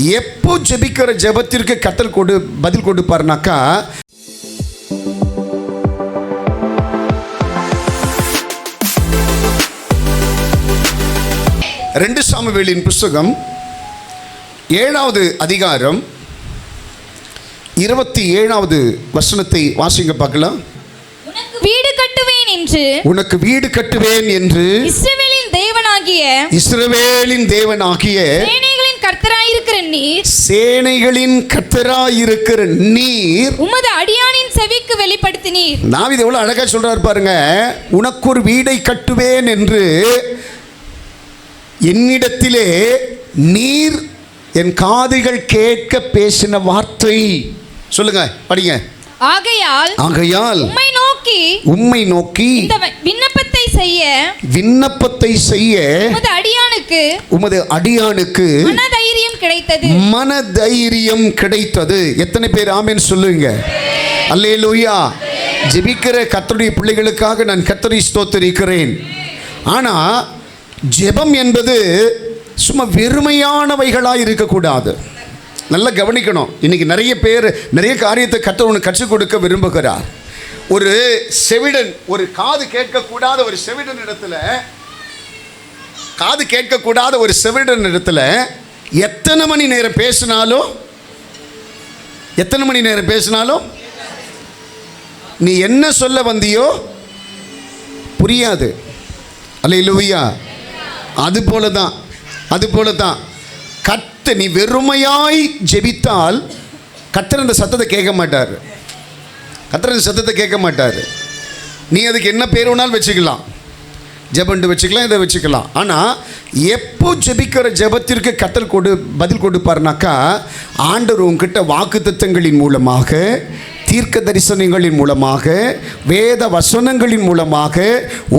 எப்போ ஜெபிக்கிற ஜெபத்திற்கு கர்த்தர் பதில் கொடுப்பார்னாக்கா, ரெண்டு சாமுவேலின் புஸ்தகம் 7வது அதிகாரம் 27வது வசனத்தை வாசிங்க பார்க்கலாம். வீடு கட்டுவேன் என்று உனக்கு வீடு கட்டுவேன் என்று இஸ்ரவேலின் தேவனாகிய சேனைகளின் கர்த்தராயிருக்கிற நீர் உமது அடியானின் செவிக்கு வெளிப்படுத்தினீர். தாவீது எவ்வளவு அழகா சொல்றாரு பாருங்க. உனக்கு ஒரு வீடை கட்டுவேன் என்று என்னிடத்திலே நீர் என் காதுகள் கேட்க பேசின வார்த்தை. சொல்லுங்க, படிங்க. ஆகையால் உம்மை நோக்கி இந்த விண்ணப்பத்தை செய்ய உமது அடியானுக்கு மனதைரியம் கிடைத்தது. எத்தனை பேர் ஆமென் சொல்லுங்க? அல்லேலூயா. ஜெபிக்கிற கர்த்தருடைய பிள்ளைகளுக்காக நான் கர்த்தரை ஸ்தோத்திரிக்கிறேன். ஆனா ஜெபம் என்பது சும்மா வெறுமையானவைகளாக இருக்கக்கூடாது. நல்லா கவனிக்கணும். இன்னைக்கு நிறைய பேர் நிறைய காரியத்தை கர்த்தர் ஒன்று கற்றுக் கொடுக்க விரும்புகிறார். ஒரு செவிடன், ஒரு காது கேட்கக்கூடாத ஒரு செவிடன் இடத்துல எத்தனை மணி நேரம் பேசினாலும் நீ என்ன சொல்ல வந்தியோ புரியாது. அல்லேலூயா. அதுபோல தான் நீ வெறுமையாய் ஜெபித்தால் கர்த்தர் அந்த சத்தத்தை கேட்க மாட்டார். நீ அதுக்கு என்ன பேர் வேணாலும் வச்சுக்கலாம், ஜெபண்டு வச்சுக்கலாம், இதை வச்சுக்கலாம். ஆனால் எப்போ ஜெபிக்கிற ஜெபத்திற்கு கர்த்தர் பதில் கொடுப்பார்னாக்கா, ஆண்டவர் உங்ககிட்ட வாக்குத்தத்தங்களின் மூலமாக, தீர்க்க தரிசனங்களின் மூலமாக, வேத வசனங்களின் மூலமாக,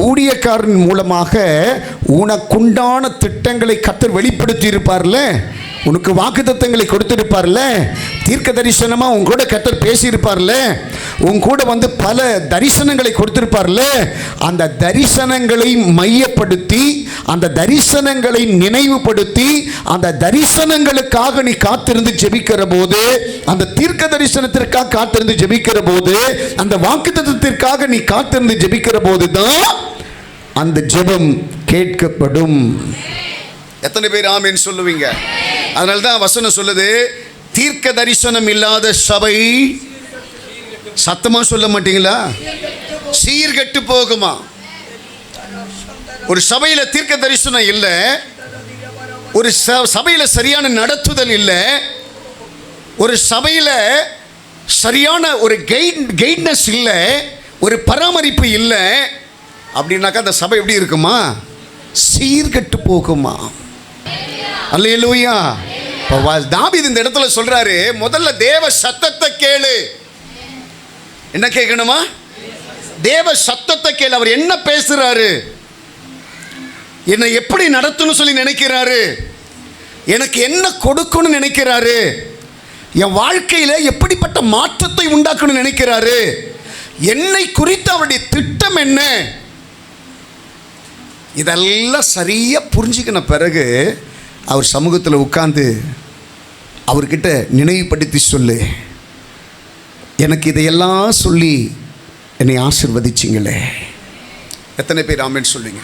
ஊழியக்காரன் மூலமாக உனக்குண்டான திட்டங்களை கர்த்தர் வெளிப்படுத்தி இருப்பார்ல, உனக்கு வாக்குத்தத்தங்களை கொடுத்திருப்பார்ல, தீர்க்க தரிசனமா உன் கூட கர்த்தர் பேசியிருப்பார்ல, உன் கூட வந்து பல தரிசனங்களை கொடுத்திருப்பார்ல. அந்த தரிசனங்களை மையப்படுத்தி, அந்த தரிசனங்களை நினைவுபடுத்தி, அந்த தரிசனங்களுக்காக நீ காத்திருந்து ஜெபிக்கிற போது, அந்த தீர்க்க தரிசனத்திற்காக காத்திருந்து ஜெபிக்கிற போது, அந்த வாக்குத்தத்தத்திற்காக நீ காத்திருந்து ஜெபிக்கிற போது தான் அந்த ஜெபம் கேட்கப்படும். எத்தனை பேர் ஆமென் சொல்லுவீங்க? அதனால தான் வசனம் சொல்லுது, தீர்க்க தரிசனம் இல்லாத சபை, சத்தமா சொல்ல மாட்டீங்களா, சீர்கெட்டு போகுமா. ஒரு சபையில தீர்க்க தரிசனம் இல்லை, ஒரு சபையில சரியான நடத்துதல் இல்லை, ஒரு சபையில சரியான ஒரு கைட்னஸ் இல்லை, ஒரு பராமரிப்பு இல்லை அப்படின்னாக்கா அந்த சபை எப்படி இருக்குமா? சீர்கெட்டு போகுமா. அல்லேலூயா. தாவீது இந்த இடத்துல சொல்றாரு, முதல்ல தேவ சத்தத்தை கேளு. என்ன கேட்கணுமா? தேவ சத்தத்தை கேளு. அவர் என்ன பேசுறாரு, என்னை எப்படி நடத்தணும்னு சொல்லி நினைக்கிறாரு, எனக்கு என்ன கொடுக்கணும்னு நினைக்கிறாரு, என் வாழ்க்கையில எப்படிப்பட்ட மாற்றத்தை உண்டாக்கணும்னு நினைக்கிறாரு, என்னை குறித்து அவருடைய திட்டம் என்ன, இதெல்லாம் சரியா புரிஞ்சுக்கின பிறகு அவர் சமூகத்தில் உட்கார்ந்து அவர்கிட்ட நினைவுபடுத்தி சொல்லு, எனக்கு இதையெல்லாம் சொல்லி என்னை ஆசீர்வதிச்சிங்களே. எத்தனை பேர் ஆமென் சொல்லுங்க?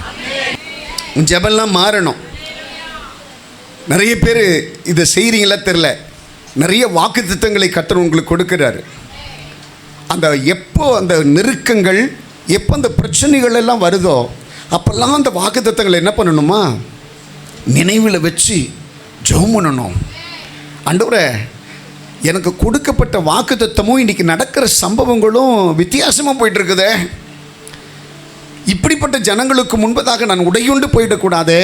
ஜெபம்லாம் மாறணும். நிறைய பேர் இதை செய்கிறீங்களா தெரில. நிறைய வாக்குத்தத்தங்களை கர்த்தர் உங்களுக்கு கொடுக்கிறாரு. அந்த எப்போ அந்த நெருக்கங்கள், எப்போ அந்த பிரச்சனைகள் எல்லாம் வருதோ அப்போல்லாம் அந்த வாக்குத்தத்தங்களை என்ன பண்ணணுமா, நினைவில் வச்சு ஜெபம் பண்ணணும். ஆண்டவரே, எனக்கு கொடுக்கப்பட்ட வாக்குத்தத்தமும் இன்றைக்கி நடக்கிற சம்பவங்களும் வித்தியாசமாக போயிட்டுருக்குதே, இப்படிப்பட்ட ஜனங்களுக்கு முன்பதாக நான் உடையுண்டு போயிடக்கூடாது,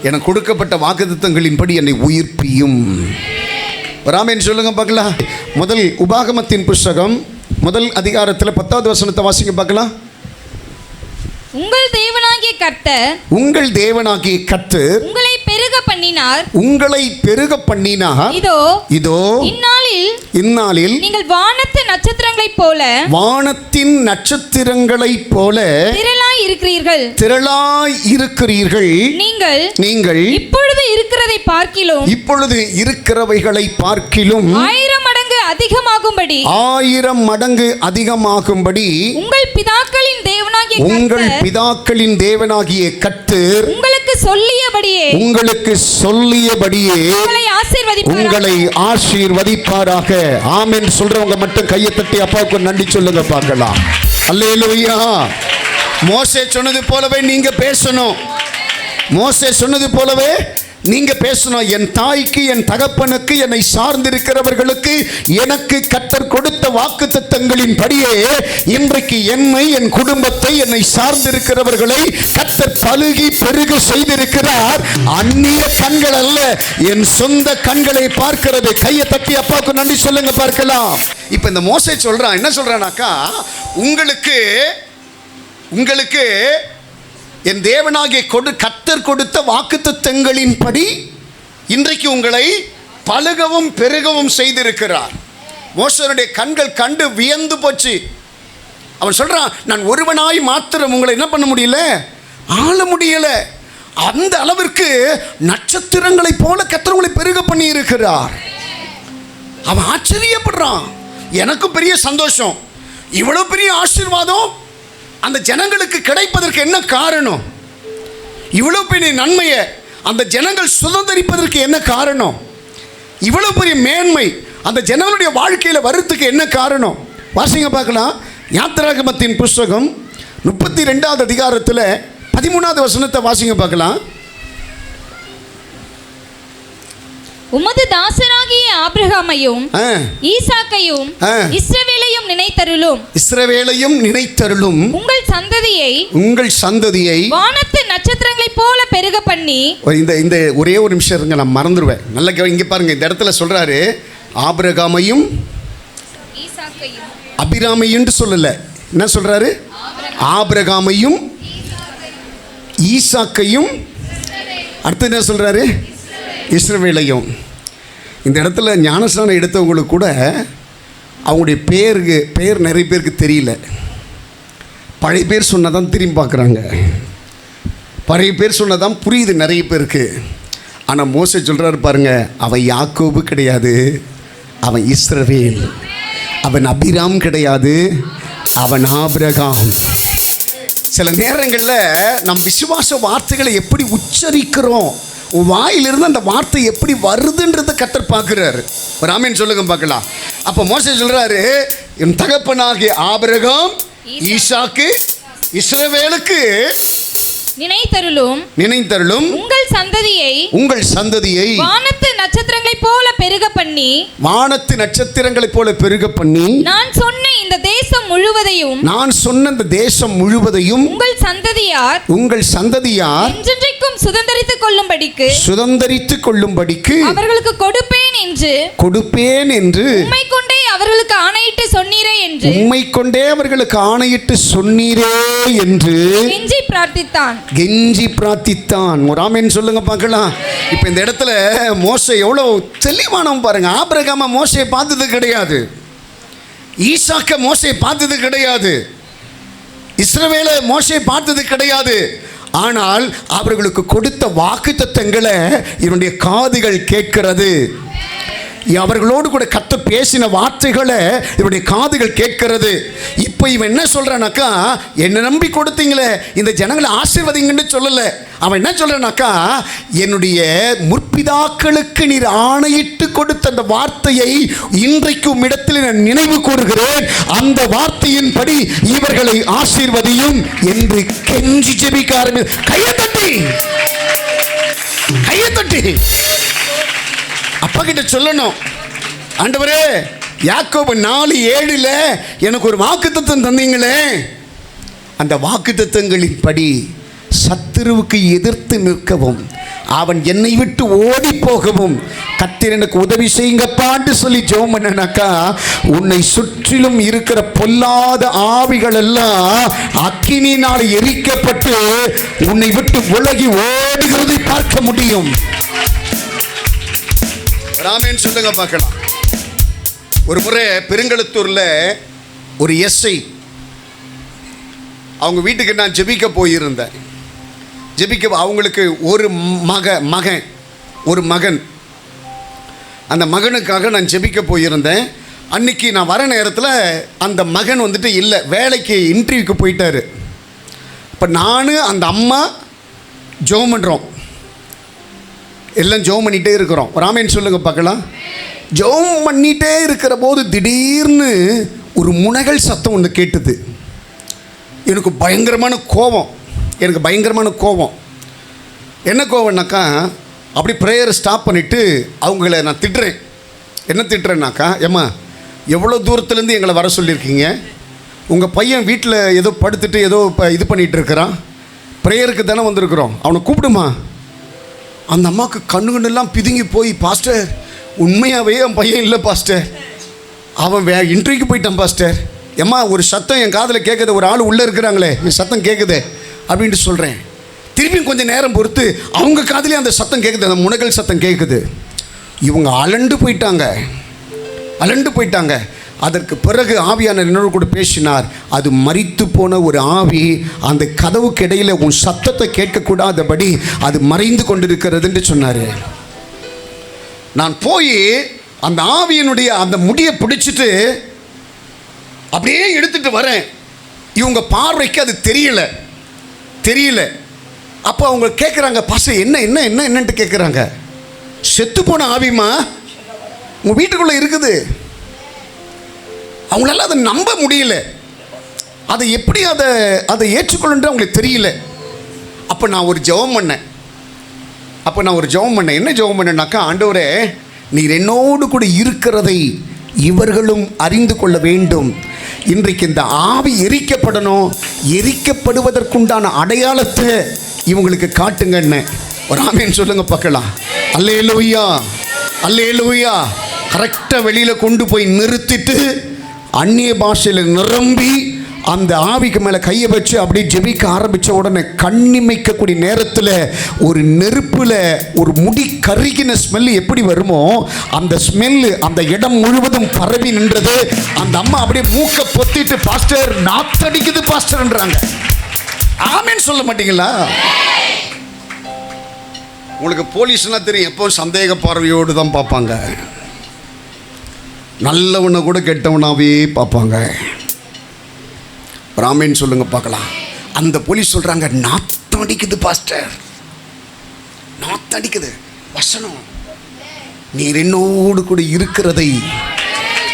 எனக்கு கொடுக்கப்பட்ட வாக்குத்தத்தங்களின்படி என்னை உயிர்ப்பியும். ராமேன் சொல்லுங்க பார்க்கலாம். முதல் உபாகமத்தின் புஸ்தகம் 1 அதிகாரத்தில் 10வது வசனத்தை வாசிங்க பார்க்கலாம். உங்கள் தேவனாகிய கர்த்தர் உங்களை பெருக பண்ணினார். உங்களை பெருக பண்ணினார். இதோ இந்நாளில் நீங்கள் வானத்து நட்சத்திரங்களைப் போல திரளாய் இருக்கிறீர்கள். நீங்கள் இப்பொழுது இருக்கிறவைகளை பார்க்கிலும் 1000 மடங்கு அதிகமாகும்படி உங்கள் பிதாக்களின் தேவனாகிய கர்த்தர் உங்களுக்கு சொல்லியபடியே உங்களை ஆசீர்வதிப்பாராக. ஆமென் சொல்றவங்க மட்டும் கையை தட்டி அப்பாவுக்கு நன்றி சொல்லுங்க பார்க்கலாம். அல்லேலூயா. மோசே சொன்னது போலவே நீங்க பேசணும். நீங்க பேசணும். என் தாய்க்கு, என் தகப்பனுக்கு, என்னை சார்ந்திருக்கிறவர்களுக்கு எனக்கு கர்த்தர் கொடுத்த வாக்குத்தத்தங்களின் படியே இன்றைக்கு என்னை, என் குடும்பத்தை, என்னை சார்ந்திருக்கிறவர்களை கர்த்தர் பலுகி பெருக செய்திருக்கிறார். அந்நிய கண்கள் அல்ல, என் சொந்த கண்களை பார்க்கிறது. கையை தட்டி அப்பாவுக்கு நன்றி சொல்லுங்க பார்க்கலாம். இப்ப இந்த மோசே சொல்றான், என்ன சொல்றானாக்கா, உங்களுக்கு என் தேவனாகிய கர்த்தர் கொடுத்த வாக்குத்தத்தங்களின்படி இன்றைக்கு உங்களை பலுகவும் பெருகவும் செய்திருக்கிறார். மோசேயுடைய கண்கள் கண்டு வியந்து போச்சு. அவன் சொல்றான், நான் ஒருவனாய் மாத்திரம் உங்களை என்ன பண்ண முடியல, ஆள முடியல. அந்த அளவிற்கு நட்சத்திரங்களைப் போல கர்த்தர் உங்களை பெருக பண்ணி இருக்கிறார். அவன் ஆச்சரியப்படுறான். எனக்கும் பெரிய சந்தோஷம். இவ்வளவு பெரிய ஆசீர்வாதம் அந்த ஜனங்களுக்கு கிடைப்பதற்கு என்ன காரணம்? இவ்வளவு பெரிய நன்மையை அந்த ஜனங்கள் சுதந்திரிப்பதற்கு என்ன காரணம்? இவ்வளவு பெரிய மேன்மை அந்த ஜனங்களுடைய வாழ்க்கையில் வருவதற்கு என்ன காரணம்? வாசிங்க பார்க்கலாம். யாத்திராகமத்தின் புஸ்தகம் 32வது அதிகாரத்தில் 13வது வசனத்தை வாசிங்க பார்க்கலாம். உமது தாசராகிய ஆபிரகாமையும் ஈசாக்கையும் இஸ்ரவேலையும் நினைத்தருளும். உங்கள் சந்ததியை வானத்து நட்சத்திரங்களைப் போல பெருக பண்ணி. இந்த ஒரே ஒரு நிமிஷம் இருங்க, நான் மறந்துடுவேன். நல்லா இங்க பாருங்க. இந்த இடத்துல சொல்றாரு ஆபிரகாமையும் அபிராமையும் சொல்லல. என்ன சொல்றாரு? ஆபிரகாமையும் ஈசாக்கையும், அடுத்து என்ன சொல்றாரு? இஸ்ரவேலையும். இந்த இடத்துல ஞானஸ்நானம் எடுத்தவங்களுக்கு கூட அவங்களுடைய பேர் நிறைய பேருக்கு தெரியல. பழைய பேர் சொன்னதான் திரும்பி பார்க்குறாங்க. பழைய பேர் சொன்னதான் புரியுது நிறைய பேருக்கு. ஆனால் மோசே சொல்கிறாரு பாருங்க, அவன் யாக்கோபு கிடையாது, அவன் இஸ்ரவேல். அவன் அபிராம் கிடையாது, அவன் ஆபிரகாம். சில நேரங்களில் நம் விசுவாச வார்த்தைகளை எப்படி உச்சரிக்கிறோம், வாயிலிருந்து அந்த வார்த்தை எப்படி வருதுன்றதை கர்த்தர் பார்க்கிறாரு. ஒரு ஆமென் சொல்லுங்க பார்க்கலாம். அப்போ மோசே சொல்றாரு, என் தகப்பனாகிய ஆபிரகாம், ஈசாக்கு, இஸ்ரவேலுக்கு நினைத்தருளும். உங்கள் சந்ததியை வானத்து நட்சத்திரங்களைப் போல பெருக பண்ணி நான் சொன்ன இந்த தேசம் முழுவதையும் உங்கள் சந்ததியார் என்றென்றைக்கும் சுதந்தரித்துக் கொள்ளும்படிக்கு அவர்களுக்கு கொடுப்பேன் என்று உம்மை கொண்டே அவர்களுக்கு ஆணையிட்டு சொன்னீரே என்று கெஞ்சி பிரார்த்தித்தான். ஒரு ஆமென் சொல்லுங்க பார்க்கலாம். இப்போ இந்த இடத்துல மோசே எவ்வளோ தெளிவானவன் பாருங்க. ஆபிரகாம மோசையை பார்த்தது கிடையாது, ஈசாக்க மோசையை பார்த்தது கிடையாது, இஸ்ரவேலை மோசையை பார்த்தது கிடையாது. ஆனால் அவர்களுக்கு கொடுத்த வாக்குத்தத்தங்களை இவனுடைய காதுகள் கேட்கிறது. அவர்களோடு கூட கர்த்தர் பேசின வார்த்தைகளை இவருடைய காதுகள் கேட்கிறது. இப்போ இவன் என்ன சொல்றானாக்கா, என்னை நம்பி கொடுத்தீங்களே, இந்த ஜனங்களை ஆசீர்வதிங்கன்னு சொல்லலை. அவன் என்ன சொல்றானாக்கா, என்னுடைய முற்பிதாக்களுக்கு நீர் ஆணையிட்டு கொடுத்த அந்த வார்த்தையை இன்றைக்கும் இடத்தில் நான் நினைவு கூறுகிறேன். அந்த வார்த்தையின்படி இவர்களை ஆசீர்வதியும் என்று கெஞ்சி ஜெபிக்க ஆரம்பிச்சு. கையை தட்டி அப்பா கிட்ட சொல்லணும், ஆண்டவரே, யாக்கோபு 4:7 எனக்கு ஒரு வாக்குத்தத்தம் தந்தீங்களே, அந்த வாக்குத்தத்தங்களின் படி சத்துருவுக்கு எதிர்த்து நிற்கவும் அவன் என்னை விட்டு ஓடி போகவும் கர்த்தர் எனக்கு உதவி செய்யுங்கப்பான்னு சொல்லி ஜெபம் பண்ணனாக்கா, உன்னை சுற்றிலும் இருக்கிற பொல்லாத ஆவிகள் எல்லாம் அக்கினியினால் எரிக்கப்பட்டு உன்னை விட்டு விட்டு விலகி ஓடுகிறதை பார்க்க முடியும். ராமேன் சொல்லுங்க பார்க்கலாம். ஒரு முறை பெருங்களத்தூர்ல ஒரு எஸ்ஐ அவங்க வீட்டுக்கு நான் ஜெபிக்க போயிருந்தேன். அவங்களுக்கு ஒரு மகன், அந்த மகனுக்காக நான் ஜெபிக்க போயிருந்தேன். அன்னைக்கு நான் வர நேரத்தில் அந்த மகன் வந்துட்டு இல்லை, வேலைக்கு இன்டர்வியூக்கு போயிட்டாரு. இப்போ நான் அந்த அம்மா ஜெபம் பண்ணுறோம், எல்லாம் ஜெபம் பண்ணிகிட்டே இருக்கிறோம். ராமேன் சொல்லுங்க பார்க்கலாம். ஜெபம் பண்ணிகிட்டே இருக்கிற போது திடீர்னு ஒரு முனகல் சத்தம் ஒன்று கேட்டுது. எனக்கு பயங்கரமான கோபம். என்ன கோவம்னாக்கா, அப்படி ப்ரேயரை ஸ்டாப் பண்ணிவிட்டு அவங்கள நான் திட்டுறேன். என்ன திட்டுறேன்னாக்கா, ஏம்மா எவ்வளோ தூரத்துலேருந்து எங்களை வர சொல்லியிருக்கீங்க, உங்கள் பையன் வீட்டில் ஏதோ படுத்துட்டு ஏதோ இப்போ இது பண்ணிகிட்டு இருக்கிறான், ப்ரேயருக்கு தானே வந்திருக்கிறோம், அவனை கூப்பிடுமா. அந்த அம்மாவுக்கு கண்ணுகண்ணெல்லாம் பிதுங்கி போய், பாஸ்டர் உண்மையாகவே என் பையன் இல்லை பாஸ்டர், அவன் இன்டர்வியூக்கு போயிட்டான் பாஸ்டர். ஏம்மா ஒரு சத்தம் என் காதில் கேட்குது, ஒரு ஆள் உள்ளே இருக்கிறாங்களே என் சத்தம் கேட்குது அப்படின்ட்டு சொல்கிறேன். திருப்பியும் கொஞ்சம் நேரம் பொறுத்து அவங்க காதிலே அந்த சத்தம் கேட்குது, அந்த முனகல் சத்தம் கேட்குது. இவங்க அலண்டு போயிட்டாங்க. அதற்கு பிறகு ஆவியானவர் என்னோடு கூட பேசினார். அது மரித்து போன ஒரு ஆவி, அந்த கதவுக்கு இடையில் உன் சத்தத்தை கேட்கக்கூடாதபடி அது மறைந்து கொண்டிருக்கிறதுன்னு சொன்னார். நான் போய் அந்த ஆவியினுடைய அந்த முடியை பிடிச்சிட்டு அப்படியே எடுத்துட்டு வரேன். இவங்க பார்வைக்கு அது தெரியல. அப்போ அவங்க கேட்குறாங்க, பாஸ்டர் என்னன்ட்டு கேட்குறாங்க. செத்து போன ஆவிமா உங்கள் வீட்டுக்குள்ளே இருக்குது. அவங்களால அதை நம்ப முடியல, அதை எப்படி அதை ஏற்றுக்கொள்ளுன்ற அவங்களுக்கு தெரியல. அப்போ நான் ஒரு ஜெபம் பண்ணேன். என்ன ஜெபம் பண்ணேன்னாக்கா, ஆண்டவரே நீர் என்னோடு கூட இருக்கிறதை இவர்களும் அறிந்து கொள்ள வேண்டும். இன்றைக்கு இந்த ஆவி எரிக்கப்படணும், எரிக்கப்படுவதற்குண்டான அடையாளத்தை இவங்களுக்கு காட்டுங்கன்னு. ஒரு ஆமீன் சொல்லுங்க பார்க்கலாம். அல்லேலூயா. கரெக்டாக வெளியில் கொண்டு போய் நிறுத்திட்டு அந்நிய பாஷையில் நிரம்பி அந்த ஆவிக்கு மேலே கையை வச்சு அப்படியே ஜெபிக்க ஆரம்பித்த உடனே கண்ணிமைக்கக்கூடிய நேரத்தில் ஒரு நெருப்பில் ஒரு முடி கருகின ஸ்மெல்லு எப்படி வருமோ அந்த ஸ்மெல்லு அந்த இடம் முழுவதும் பரவி நின்றது. அந்த அம்மா அப்படியே மூக்க பொத்திட்டு, பாஸ்டர் நாத்தடிக்குது பாஸ்டர்ன்றாங்க. ஆமீன் சொல்ல மாட்டீங்களா? உங்களுக்கு போலீஸ்னால் தெரியும், எப்போ சந்தேக பார்வையோடு தான் பார்ப்பாங்க. நல்லவனை கூட கெட்டவனாவே பார்ப்பாங்க. ராமேன் சொல்லுங்க பார்க்கலாம். அந்த போலீஸ் சொல்கிறாங்க, நாத்தம் அடிக்குது பாஸ்டர், நாத்தம் அடிக்குது. வசனம், நீர் என்னோடு கூட இருக்கிறதை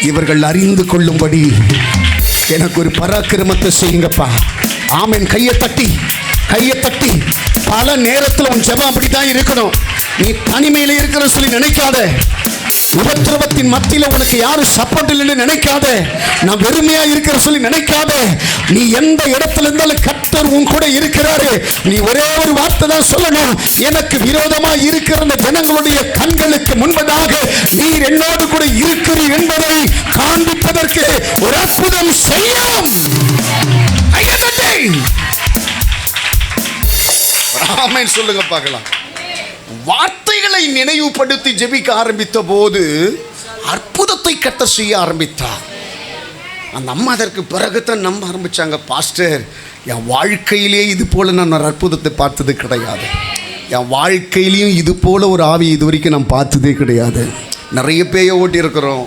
இவர்கள் அறிந்து கொள்ளும்படி எனக்கு ஒரு பராக்கிரமத்தை செய்யுங்கப்பா. ஆமேன். கையை தட்டி பல நேரத்தில் உன் ஜெபம் அப்படித்தான் இருக்கணும். நீ தனிமையில் இருக்கிற சொல்லி நினைக்காத, உபத்திரவத்தின் மத்தியில் உனக்கு யாரும் சப்போர்ட் இல்லைன்னு நினைக்காத, நான் வெறுமையா இருக்கிற சொல்லி நினைக்காத. நீ எந்த இடத்துல இருந்தாலும் கர்த்தர் உன் கூட இருக்கிறாரு. நீ ஒரே ஒரு வார்த்தை தான் சொல்லணும், எனக்கு விரோதமா இருக்கிற அந்த ஜனங்களுடைய கண்களுக்கு முன்பதாக நீர் என்னோடு கூட இருக்கிறீர் என்பதை காண்பிப்பதற்கு ஒரு அற்புதம் செய்யும். ஆமென் சொல்லுங்க பார்க்கலாம். வார்த்தைகளை நினைவுபடுத்தி ஜெபிக்க ஆரம்பித்த போது அற்புதத்தை கர்த்தர் செய்ய ஆரம்பித்தார். அந்த அம்மா அதற்கு பிறகுதான் நம்ப ஆரம்பிச்சாங்க. பாஸ்டர், என் வாழ்க்கையிலே இது போல நான் ஒரு அற்புதத்தை பார்த்தது கிடையாது, என் வாழ்க்கையிலையும் இது போல ஒரு ஆவி இது வரைக்கும் நான் பார்த்ததே கிடையாது. நிறைய பேயை ஓட்டி இருக்கிறோம்,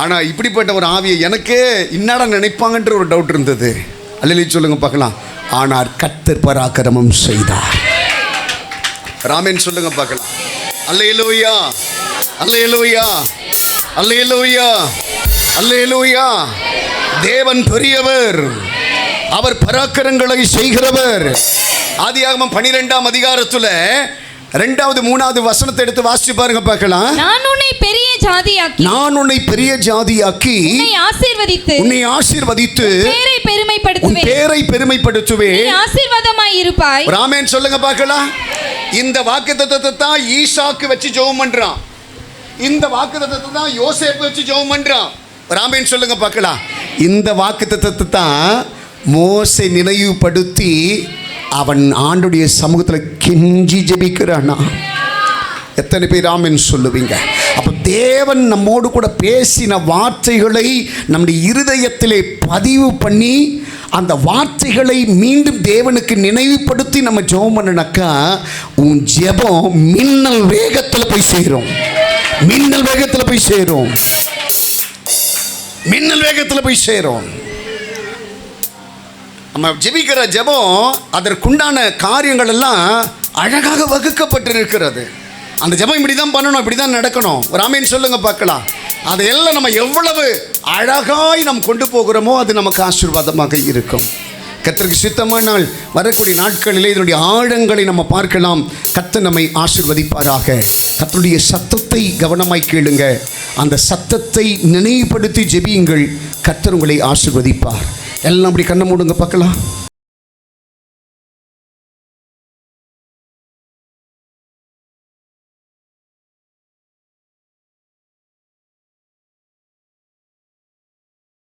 ஆனால் இப்படிப்பட்ட ஒரு ஆவியை எனக்கே என்னடா நினைப்பாங்கன்ற ஒரு டவுட் இருந்தது. அல்லேலூயா சொல்லுங்க பார்க்கலாம். ஆனால் கர்த்தர் பராக்கிரமம் செய்தார். ராமேன் சொல்லுங்க பார்க்கலாம். அல்லேலூயா, அல்லேலூயா, அல்லேலூயா, அல்லேலூயா. தேவன் பெரியவர், அவர் பராக்கிரங்களை செய்கிறவர். ஆதியாகமம் 12ஆம் அதிகாரத்தில் 2வது 3வது வசனத்தை எடுத்து வாசிச்சு பாருங்க பார்க்கலாம். நான் உன்னை பெரிய ஜாதியாக்கி உன்னை ஆசீர்வதித்து உன் பேரை பெருமைப்படுத்துவேன். நீ ஆசீர்வாதமாய் இருப்பாய். ராமேன் சொல்லுங்க பார்க்கலாம். இந்த வாக்குத்தத்தத்தை தான் ஈசாக்கு வச்சு ஜெபம் பண்றான். இந்த வாக்குத்தத்தத்தை தான் யோசேப்பு வச்சு ஜெபம் பண்றான். ராமேன் சொல்லுங்க பார்க்கலாம். இந்த வாக்குத்தத்தத்தை தான் மோசே நினைவுபடுத்தி அவன் ஆண்டுடைய சமூகத்தில் கெஞ்சி ஜெபிக்கிறானா? எத்தனை பேர் ஆமென் சொல்லுவீங்க? அப்போ தேவன் நம்மோடு கூட பேசின வார்த்தைகளை நம்முடைய இருதயத்திலே பதிவு பண்ணி அந்த வார்த்தைகளை மீண்டும் தேவனுக்கு நினைவுபடுத்தி நம்ம ஜெபம் பண்ணினாக்கா உன் ஜெபம் மின்னல் வேகத்தில் போய் சேரும். மின்னல் வேகத்தில் போய் சேரும். மின்னல் வேகத்தில் போய் சேரும். நம்ம ஜெபிக்கிற ஜெபம் அதற்குண்டான காரியங்கள் எல்லாம் அழகாக வகுக்கப்பட்டிருக்கிறது. அந்த ஜெபம் இப்படி தான் பண்ணணும், இப்படி தான் நடக்கணும். ஒரு ஆமென் சொல்லுங்க பார்க்கலாம். அதையெல்லாம் நம்ம எவ்வளவு அழகாய் நம்ம கொண்டு போகிறோமோ அது நமக்கு ஆசீர்வாதமாக இருக்கும். கர்த்தருக்கு சித்தமானால் வரக்கூடிய நாட்களிலே இதனுடைய ஆழங்களை நம்ம பார்க்கலாம். கர்த்தர் நம்மை ஆசீர்வதிப்பாராக. கர்த்தருடைய சத்தத்தை கவனமாய் கேளுங்க. அந்த சத்தத்தை நினைவுபடுத்தி ஜெபியுங்கள். கர்த்தர் உங்களை ஆசீர்வதிப்பார். எல்லாம் அப்படி கண்ணை மூடுங்க பார்க்கலாம்.